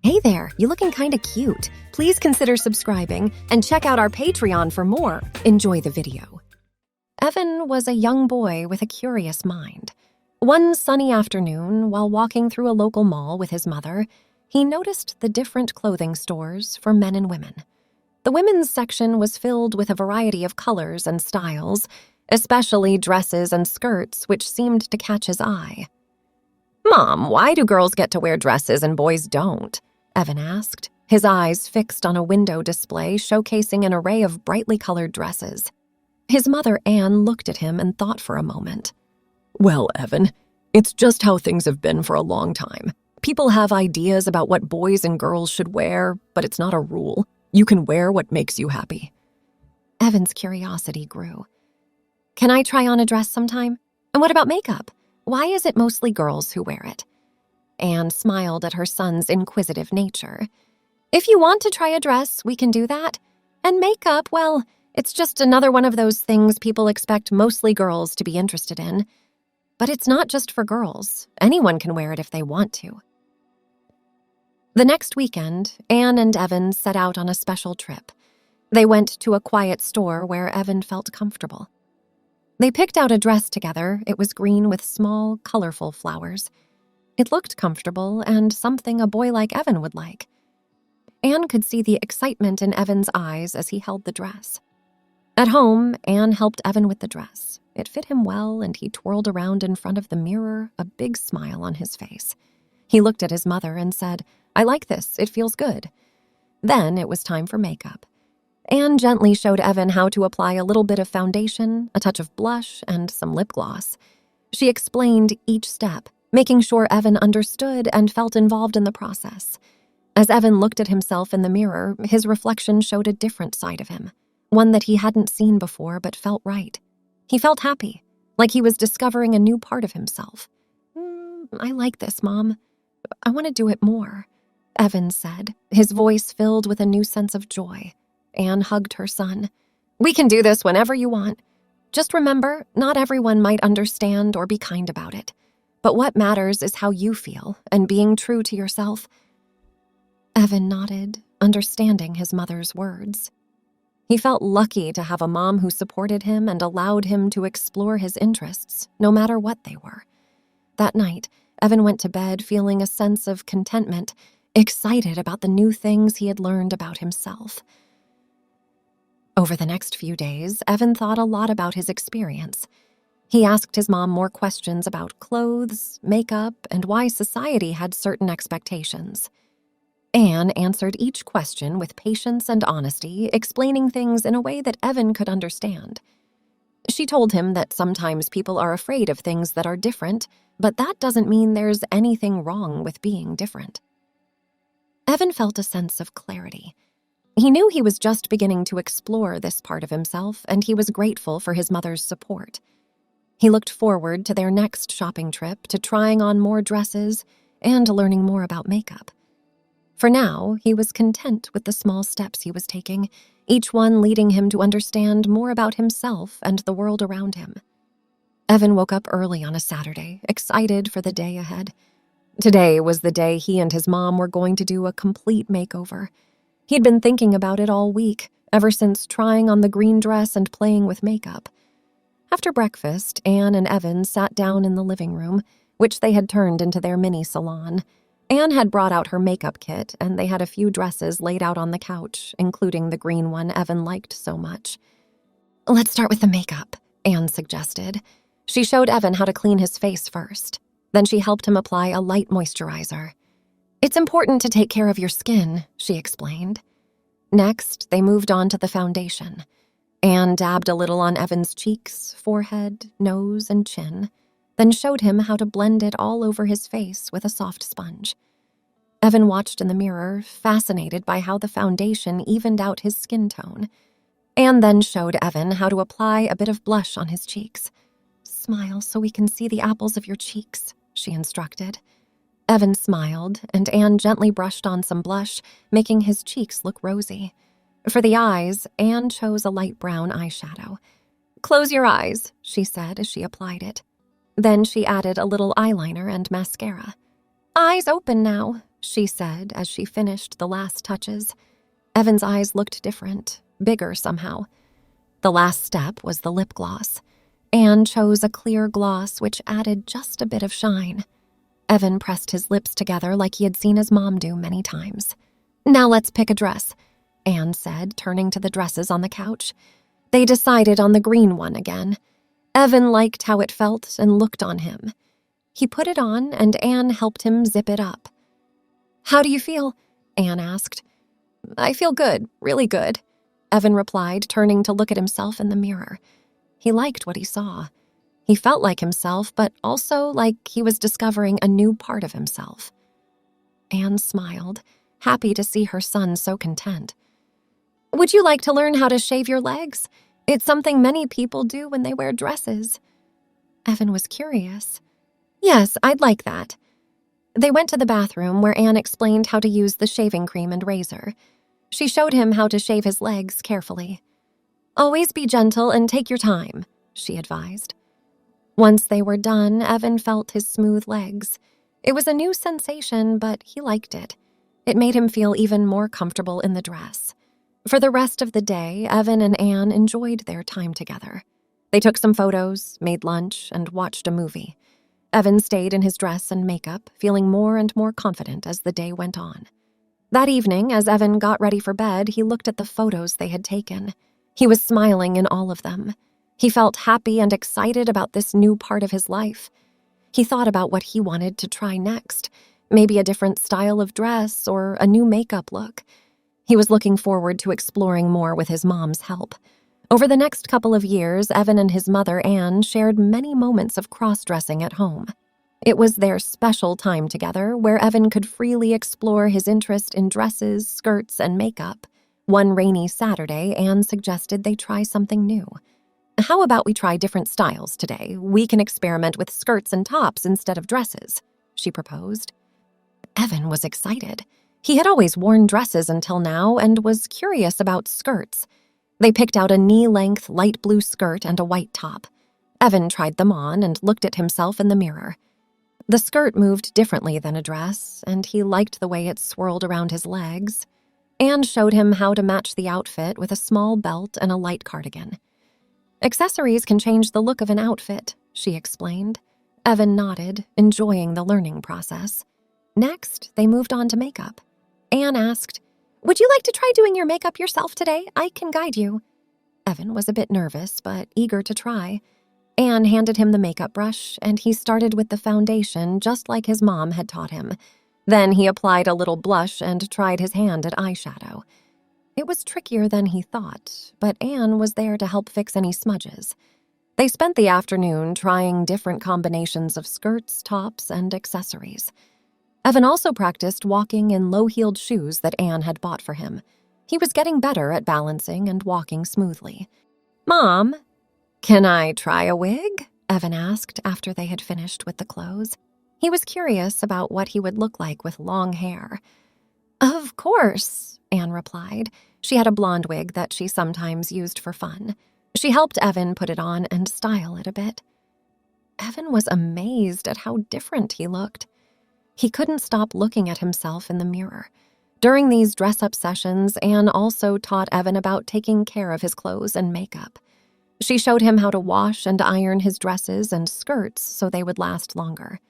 Hey there, you looking kinda cute. Please consider subscribing and check out our Patreon for more. Enjoy the video. Evan was a young boy with a curious mind. One sunny afternoon, while walking through a local mall with his mother, he noticed the different clothing stores for men and women. The women's section was filled with a variety of colors and styles, especially dresses and skirts, which seemed to catch his eye. "Mom, why do girls get to wear dresses and boys don't?" Evan asked, his eyes fixed on a window display showcasing an array of brightly colored dresses. His mother, Anne, looked at him and thought for a moment. "Well, Evan, it's just how things have been for a long time. People have ideas about what boys and girls should wear, but it's not a rule. You can wear what makes you happy." Evan's curiosity grew. "Can I try on a dress sometime? And what about makeup? Why is it mostly girls who wear it?" Anne smiled at her son's inquisitive nature. "If you want to try a dress, we can do that. And makeup, well, it's just another one of those things people expect mostly girls to be interested in. But it's not just for girls. Anyone can wear it if they want to." The next weekend, Anne and Evan set out on a special trip. They went to a quiet store where Evan felt comfortable. They picked out a dress together. It was green with small, colorful flowers. It looked comfortable and something a boy like Evan would like. Anne could see the excitement in Evan's eyes as he held the dress. At home, Anne helped Evan with the dress. It fit him well, and he twirled around in front of the mirror, a big smile on his face. He looked at his mother and said, "I like this, it feels good." Then it was time for makeup. Anne gently showed Evan how to apply a little bit of foundation, a touch of blush, and some lip gloss. She explained each step, making sure Evan understood and felt involved in the process. As Evan looked at himself in the mirror, his reflection showed a different side of him, one that he hadn't seen before but felt right. He felt happy, like he was discovering a new part of himself. "I like this, Mom. I want to do it more," Evan said, his voice filled with a new sense of joy. Anne hugged her son. "We can do this whenever you want. Just remember, not everyone might understand or be kind about it. But what matters is how you feel and being true to yourself." Evan nodded, understanding his mother's words. He felt lucky to have a mom who supported him and allowed him to explore his interests, no matter what they were. That night, Evan went to bed feeling a sense of contentment, excited about the new things he had learned about himself. Over the next few days, Evan thought a lot about his experience. He asked his mom more questions about clothes, makeup, and why society had certain expectations. Anne answered each question with patience and honesty, explaining things in a way that Evan could understand. She told him that sometimes people are afraid of things that are different, but that doesn't mean there's anything wrong with being different. Evan felt a sense of clarity. He knew he was just beginning to explore this part of himself, and he was grateful for his mother's support. He looked forward to their next shopping trip, to trying on more dresses, and learning more about makeup. For now, he was content with the small steps he was taking, each one leading him to understand more about himself and the world around him. Evan woke up early on a Saturday, excited for the day ahead. Today was the day he and his mom were going to do a complete makeover. He'd been thinking about it all week, ever since trying on the green dress and playing with makeup. After breakfast, Anne and Evan sat down in the living room, which they had turned into their mini salon. Anne had brought out her makeup kit, and they had a few dresses laid out on the couch, including the green one Evan liked so much. "Let's start with the makeup," Anne suggested. She showed Evan how to clean his face first. Then she helped him apply a light moisturizer. "It's important to take care of your skin," she explained. Next, they moved on to the foundation. Anne dabbed a little on Evan's cheeks, forehead, nose, and chin, then showed him how to blend it all over his face with a soft sponge. Evan watched in the mirror, fascinated by how the foundation evened out his skin tone. Anne then showed Evan how to apply a bit of blush on his cheeks. "Smile so we can see the apples of your cheeks," she instructed. Evan smiled, and Anne gently brushed on some blush, making his cheeks look rosy. For the eyes, Anne chose a light brown eyeshadow. "Close your eyes," she said as she applied it. Then she added a little eyeliner and mascara. "Eyes open now," she said as she finished the last touches. Evan's eyes looked different, bigger somehow. The last step was the lip gloss. Anne chose a clear gloss which added just a bit of shine. Evan pressed his lips together like he had seen his mom do many times. "Now let's pick a dress," Anne said, turning to the dresses on the couch. They decided on the green one again. Evan liked how it felt and looked on him. He put it on, and Anne helped him zip it up. "How do you feel?" Anne asked. "I feel good, really good," Evan replied, turning to look at himself in the mirror. He liked what he saw. He felt like himself, but also like he was discovering a new part of himself. Anne smiled, happy to see her son so content. "Would you like to learn how to shave your legs? It's something many people do when they wear dresses." Evan was curious. "Yes, I'd like that." They went to the bathroom where Anne explained how to use the shaving cream and razor. She showed him how to shave his legs carefully. "Always be gentle and take your time," she advised. Once they were done, Evan felt his smooth legs. It was a new sensation, but he liked it. It made him feel even more comfortable in the dress. For the rest of the day, Evan and Anne enjoyed their time together. They took some photos, made lunch, and watched a movie. Evan stayed in his dress and makeup, feeling more and more confident as the day went on. That evening, as Evan got ready for bed, he looked at the photos they had taken. He was smiling in all of them. He felt happy and excited about this new part of his life. He thought about what he wanted to try next, maybe a different style of dress or a new makeup look. He was looking forward to exploring more with his mom's help. Over the next couple of years, Evan and his mother, Anne, shared many moments of cross-dressing at home. It was their special time together where Evan could freely explore his interest in dresses, skirts, and makeup. One rainy Saturday, Anne suggested they try something new. "How about we try different styles today? We can experiment with skirts and tops instead of dresses," she proposed. Evan was excited. He had always worn dresses until now and was curious about skirts. They picked out a knee-length light blue skirt and a white top. Evan tried them on and looked at himself in the mirror. The skirt moved differently than a dress, and he liked the way it swirled around his legs. Anne showed him how to match the outfit with a small belt and a light cardigan. "Accessories can change the look of an outfit," she explained. Evan nodded, enjoying the learning process. Next, they moved on to makeup. Anne asked, "Would you like to try doing your makeup yourself today? I can guide you." Evan was a bit nervous, but eager to try. Anne handed him the makeup brush, and he started with the foundation just like his mom had taught him. Then he applied a little blush and tried his hand at eyeshadow. It was trickier than he thought, but Anne was there to help fix any smudges. They spent the afternoon trying different combinations of skirts, tops, and accessories. Evan also practiced walking in low-heeled shoes that Anne had bought for him. He was getting better at balancing and walking smoothly. "Mom, can I try a wig?" Evan asked after they had finished with the clothes. He was curious about what he would look like with long hair. "Of course," Anne replied. She had a blonde wig that she sometimes used for fun. She helped Evan put it on and style it a bit. Evan was amazed at how different he looked. He couldn't stop looking at himself in the mirror. During these dress-up sessions, Anne also taught Evan about taking care of his clothes and makeup. She showed him how to wash and iron his dresses and skirts so they would last longer.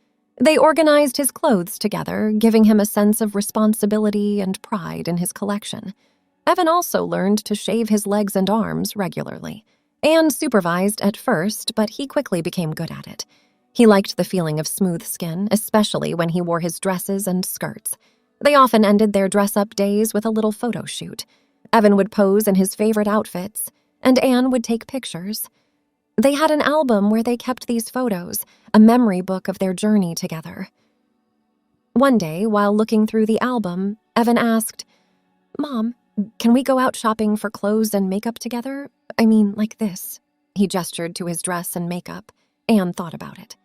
They organized his clothes together, giving him a sense of responsibility and pride in his collection. Evan also learned to shave his legs and arms regularly. Anne supervised at first, but he quickly became good at it. He liked the feeling of smooth skin, especially when he wore his dresses and skirts. They often ended their dress-up days with a little photo shoot. Evan would pose in his favorite outfits, and Anne would take pictures. They had an album where they kept these photos, a memory book of their journey together. One day, while looking through the album, Evan asked, "Mom, can we go out shopping for clothes and makeup together? I mean, like this." He gestured to his dress and makeup. Anne thought about it.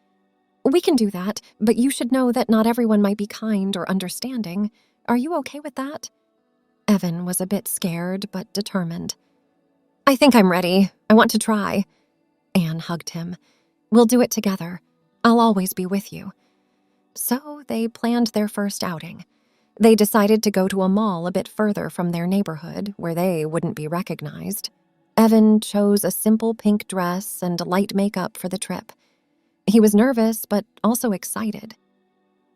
"We can do that, but you should know that not everyone might be kind or understanding. Are you okay with that?" Evan was a bit scared but determined. "I think I'm ready. I want to try." Anne hugged him. "We'll do it together. I'll always be with you." So they planned their first outing. They decided to go to a mall a bit further from their neighborhood where they wouldn't be recognized. Evan chose a simple pink dress and light makeup for the trip. He was nervous, but also excited.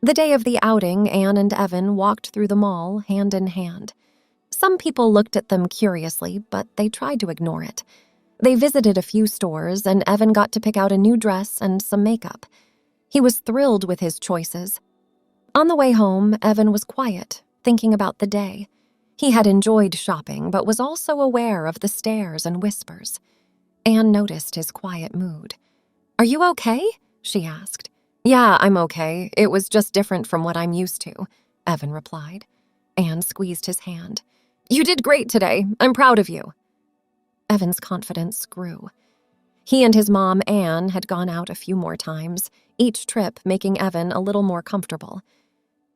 The day of the outing, Anne and Evan walked through the mall hand in hand. Some people looked at them curiously, but they tried to ignore it. They visited a few stores, and Evan got to pick out a new dress and some makeup. He was thrilled with his choices. On the way home, Evan was quiet, thinking about the day. He had enjoyed shopping, but was also aware of the stares and whispers. Anne noticed his quiet mood. "Are you okay?" she asked. "Yeah, I'm okay. It was just different from what I'm used to," Evan replied. Anne squeezed his hand. "You did great today. I'm proud of you." Evan's confidence grew. He and his mom, Anne, had gone out a few more times, each trip making Evan a little more comfortable.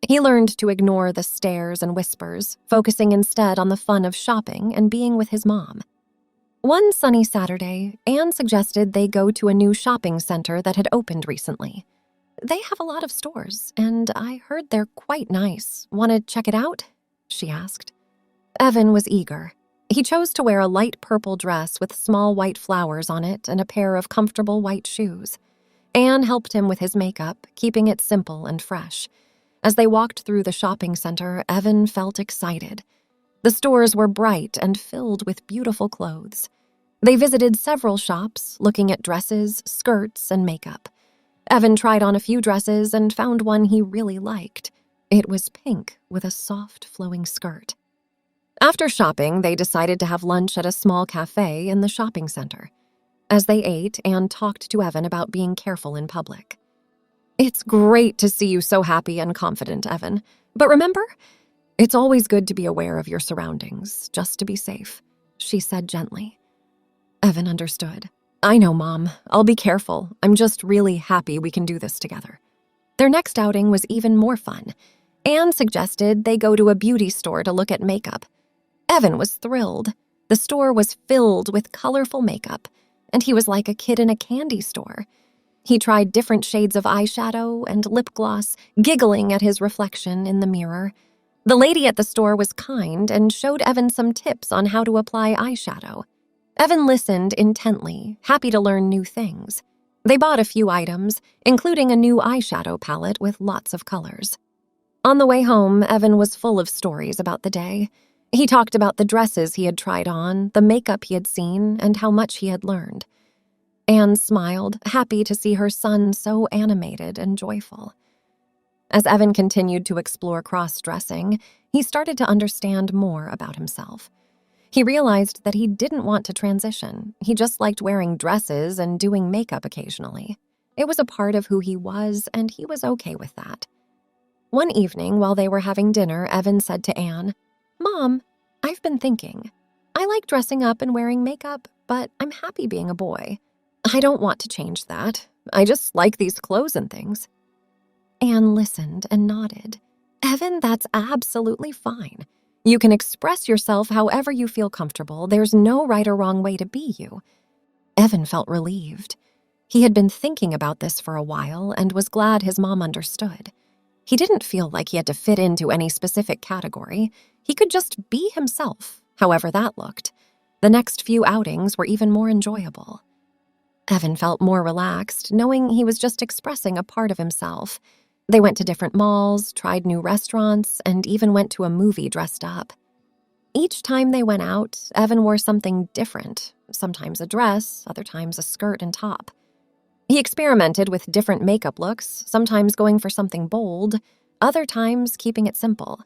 He learned to ignore the stares and whispers, focusing instead on the fun of shopping and being with his mom. One sunny Saturday, Anne suggested they go to a new shopping center that had opened recently. "They have a lot of stores, and I heard they're quite nice. Want to check it out?" she asked. Evan was eager. He chose to wear a light purple dress with small white flowers on it and a pair of comfortable white shoes. Anne helped him with his makeup, keeping it simple and fresh. As they walked through the shopping center, Evan felt excited. The stores were bright and filled with beautiful clothes. They visited several shops, looking at dresses, skirts, and makeup. Evan tried on a few dresses and found one he really liked. It was pink with a soft, flowing skirt. After shopping, they decided to have lunch at a small cafe in the shopping center. As they ate, Anne talked to Evan about being careful in public. "It's great to see you so happy and confident, Evan. But remember, it's always good to be aware of your surroundings, just to be safe," she said gently. Evan understood. "I know, Mom. I'll be careful. I'm just really happy we can do this together." Their next outing was even more fun. Anne suggested they go to a beauty store to look at makeup. Evan was thrilled. The store was filled with colorful makeup, and he was like a kid in a candy store. He tried different shades of eyeshadow and lip gloss, giggling at his reflection in the mirror. The lady at the store was kind and showed Evan some tips on how to apply eyeshadow. Evan listened intently, happy to learn new things. They bought a few items, including a new eyeshadow palette with lots of colors. On the way home, Evan was full of stories about the day. He talked about the dresses he had tried on, the makeup he had seen, and how much he had learned. Anne smiled, happy to see her son so animated and joyful. As Evan continued to explore cross-dressing, he started to understand more about himself. He realized that he didn't want to transition. He just liked wearing dresses and doing makeup occasionally. It was a part of who he was, and he was okay with that. One evening, while they were having dinner, Evan said to Anne, "Mom, I've been thinking. I like dressing up and wearing makeup, but I'm happy being a boy. I don't want to change that. I just like these clothes and things." Anne listened and nodded. "Evan, that's absolutely fine. You can express yourself however you feel comfortable. There's no right or wrong way to be you." Evan felt relieved. He had been thinking about this for a while and was glad his mom understood. He didn't feel like he had to fit into any specific category. He could just be himself, however that looked. The next few outings were even more enjoyable. Evan felt more relaxed, knowing he was just expressing a part of himself. They went to different malls, tried new restaurants, and even went to a movie dressed up. Each time they went out, Evan wore something different, sometimes a dress, other times a skirt and top. He experimented with different makeup looks, sometimes going for something bold, other times keeping it simple.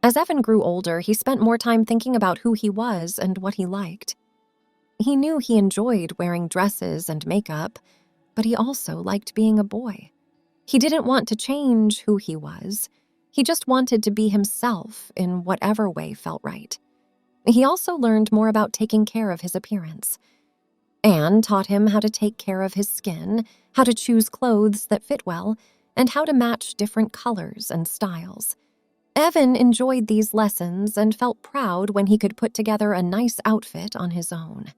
As Evan grew older, he spent more time thinking about who he was and what he liked. He knew he enjoyed wearing dresses and makeup, but he also liked being a boy. He didn't want to change who he was. He just wanted to be himself in whatever way felt right. He also learned more about taking care of his appearance. Anne taught him how to take care of his skin, how to choose clothes that fit well, and how to match different colors and styles. Evan enjoyed these lessons and felt proud when he could put together a nice outfit on his own.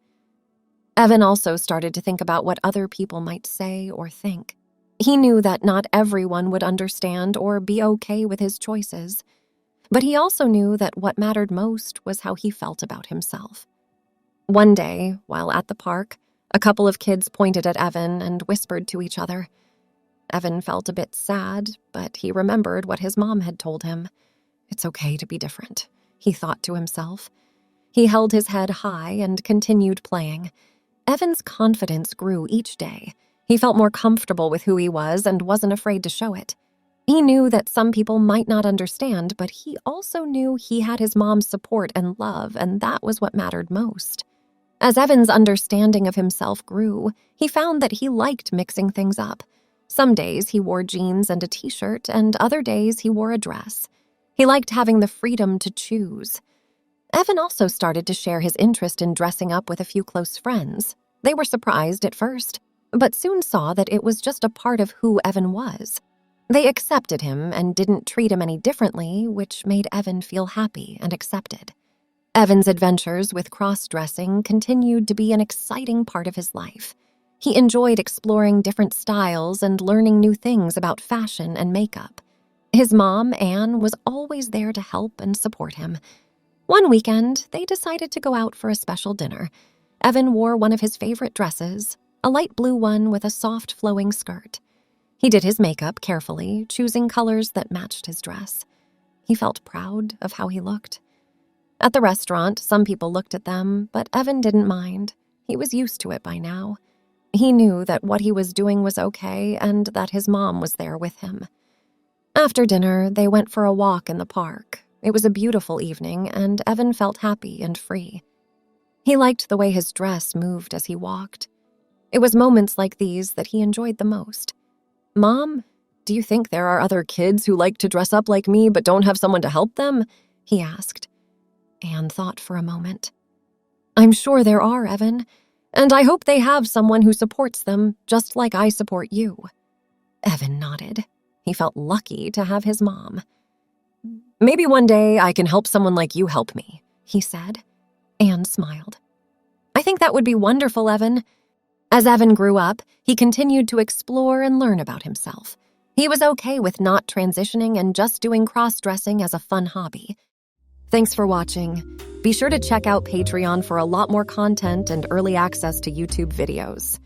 Evan also started to think about what other people might say or think. He knew that not everyone would understand or be okay with his choices. But he also knew that what mattered most was how he felt about himself. One day, while at the park, a couple of kids pointed at Evan and whispered to each other. Evan felt a bit sad, but he remembered what his mom had told him. It's okay to be different, he thought to himself. He held his head high and continued playing. Evan's confidence grew each day. He felt more comfortable with who he was and wasn't afraid to show it. He knew that some people might not understand, but he also knew he had his mom's support and love, and that was what mattered most. As Evan's understanding of himself grew, he found that he liked mixing things up. Some days he wore jeans and a t-shirt, and other days he wore a dress. He liked having the freedom to choose. Evan also started to share his interest in dressing up with a few close friends. They were surprised at first, but soon saw that it was just a part of who Evan was. They accepted him and didn't treat him any differently, which made Evan feel happy and accepted. Evan's adventures with cross-dressing continued to be an exciting part of his life. He enjoyed exploring different styles and learning new things about fashion and makeup. His mom, Anne, was always there to help and support him. One weekend, they decided to go out for a special dinner. Evan wore one of his favorite dresses, a light blue one with a soft flowing skirt. He did his makeup carefully, choosing colors that matched his dress. He felt proud of how he looked. At the restaurant, some people looked at them, but Evan didn't mind. He was used to it by now. He knew that what he was doing was okay and that his mom was there with him. After dinner, they went for a walk in the park. It was a beautiful evening, and Evan felt happy and free. He liked the way his dress moved as he walked. It was moments like these that he enjoyed the most. "Mom, do you think there are other kids who like to dress up like me but don't have someone to help them?" he asked. Anne thought for a moment. "I'm sure there are, Evan, and I hope they have someone who supports them just like I support you." Evan nodded. He felt lucky to have his mom. "Maybe one day I can help someone like you help me," he said. Anne smiled. "I think that would be wonderful, Evan." As Evan grew up, he continued to explore and learn about himself. He was okay with not transitioning and just doing cross-dressing as a fun hobby. Thanks for watching. Be sure to check out Patreon for a lot more content and early access to YouTube videos.